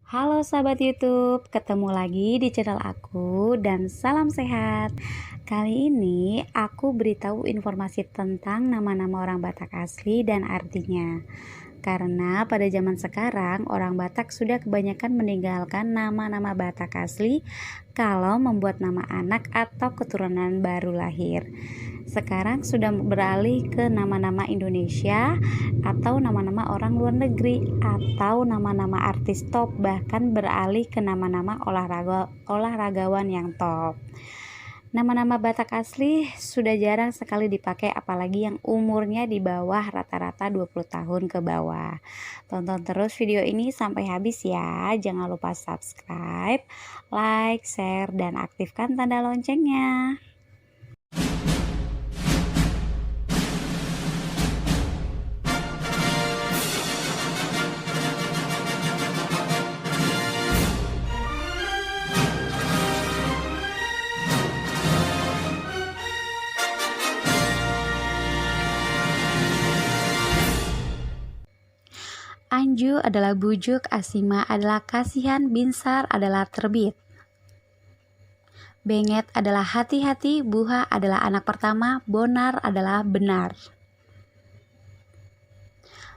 Halo sahabat YouTube, ketemu lagi di channel aku dan salam sehat. Kali ini aku beritahu informasi tentang nama-nama orang Batak asli dan artinya. Karena pada zaman sekarang orang Batak sudah kebanyakan meninggalkan nama-nama Batak asli kalau membuat nama anak atau keturunan baru lahir. Sekarang sudah beralih ke nama-nama Indonesia atau nama-nama orang luar negeri atau nama-nama artis top, bahkan beralih ke nama-nama olahragawan yang top. Nama-nama Batak asli sudah jarang sekali dipakai, apalagi yang umurnya di bawah rata-rata 20 tahun ke bawah. Tonton terus video ini sampai habis ya. Jangan lupa subscribe, like, share, dan aktifkan tanda loncengnya. Anju adalah bujuk, Asima adalah kasihan, Binsar adalah terbit. Benget adalah hati-hati, Buha adalah anak pertama, Bonar adalah benar.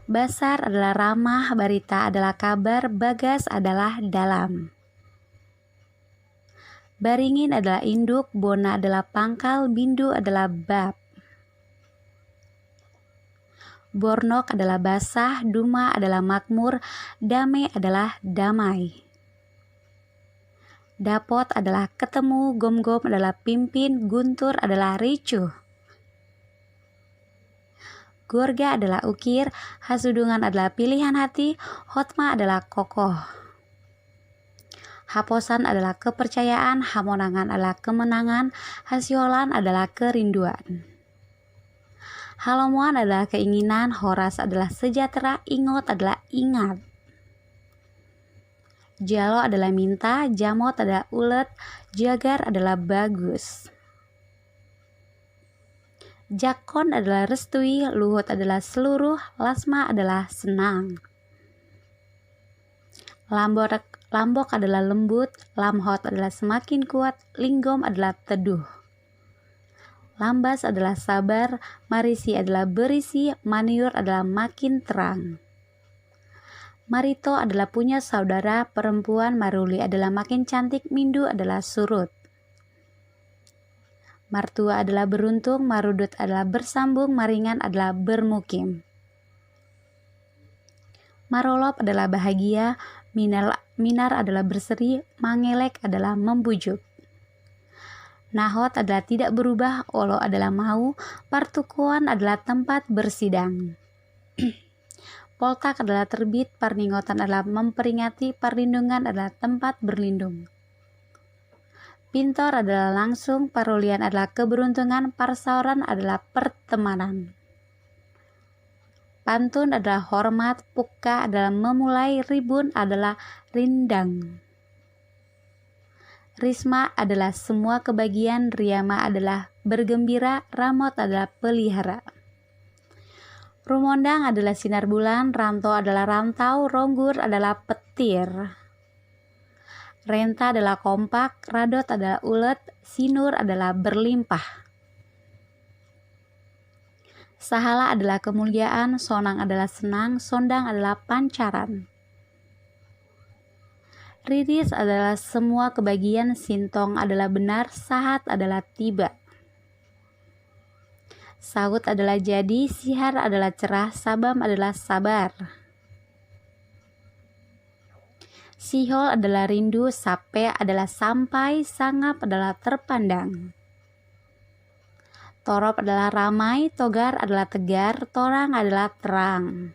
Basar adalah ramah, Barita adalah kabar, Bagas adalah dalam. Baringin adalah induk, Bona adalah pangkal, Bindu adalah bab. Bornok adalah basah, Duma adalah makmur, Dame adalah damai. Dapot adalah ketemu, Gom-gom adalah pimpin, Guntur adalah ricuh. Gorga adalah ukir, Hasudungan adalah pilihan hati, Hotma adalah kokoh. Haposan adalah kepercayaan, Hamonangan adalah kemenangan, Hasiolan adalah kerinduan. Halomuan adalah keinginan, Horas adalah sejahtera, Ingot adalah ingat. Jalo adalah minta, Jamot adalah ulet, Jagar adalah bagus. Jakon adalah restui, Luhut adalah seluruh, Lasma adalah senang. Lambok adalah lembut, Lamhot adalah semakin kuat, Linggom adalah teduh. Lambas adalah sabar, Marisi adalah berisi, Maniur adalah makin terang. Marito adalah punya saudara perempuan, Maruli adalah makin cantik, Mindu adalah surut. Martua adalah beruntung, Marudut adalah bersambung, Maringan adalah bermukim. Marolop adalah bahagia, Minar adalah berseri, Mangelek adalah membujuk. Nahot adalah tidak berubah, Olo adalah mau, Partukuan adalah tempat bersidang. Poltak adalah terbit, Parningotan adalah memperingati, Perlindungan adalah tempat berlindung. Pintor adalah langsung, Parulian adalah keberuntungan, Parsauran adalah pertemanan. Pantun adalah hormat, Puka adalah memulai, Ribun adalah rindang. Risma adalah semua kebagian, Riyama adalah bergembira, Ramot adalah pelihara. Rumondang adalah sinar bulan, Ranto adalah rantau, Ronggur adalah petir. Renta adalah kompak, Radot adalah ulet, Sinur adalah berlimpah. Sahala adalah kemuliaan, Sonang adalah senang, Sondang adalah pancaran. Riris adalah semua kebagian, Sintong adalah benar, Sahat adalah tiba. Saut adalah jadi, Sihar adalah cerah, Sabam adalah sabar. Sihol adalah rindu, Sape adalah sampai, Sangap adalah terpandang. Torop adalah ramai, Togar adalah tegar, Torang adalah terang.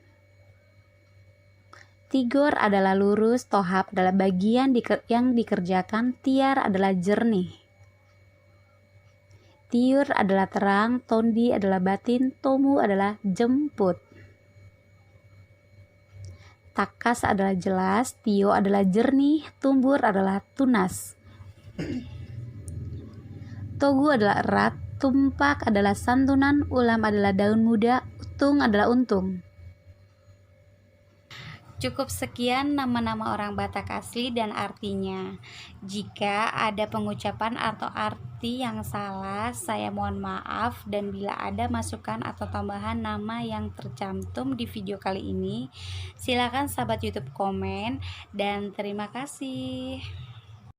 Tigor adalah lurus, Tohap adalah bagian yang dikerjakan, Tiar adalah jernih. Tiur adalah terang, Tondi adalah batin, Tomu adalah jemput. Takas adalah jelas, Tio adalah jernih, Tumbur adalah tunas. Togu adalah erat, Tumpak adalah santunan, Ulam adalah daun muda, Utung adalah untung. Cukup sekian nama-nama orang Batak asli dan artinya. Jika ada pengucapan atau arti yang salah, saya mohon maaf, dan bila ada masukan atau tambahan nama yang tercantum di video kali ini, silakan sahabat YouTube komen, dan terima kasih.